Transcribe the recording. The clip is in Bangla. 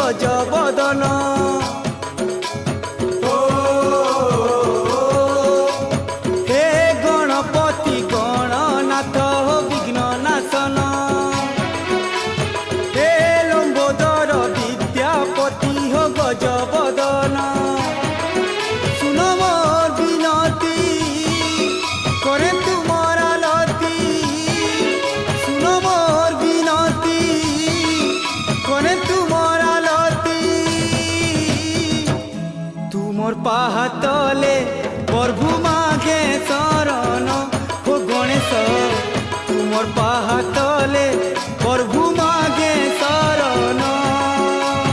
গজবদন হে গণপতি গণনাথ বিঘ্ন নাশন হে লম্বোদর বিদ্যাপতি হো গজবদন শুন মোর বিনতি করে তোমার আলতি শুন মোর বিনতি করে তোমার আলতি তুমর পাহাতলে প্রভু মাঘে শরণ হো গণেশ তুমর পাহাতলে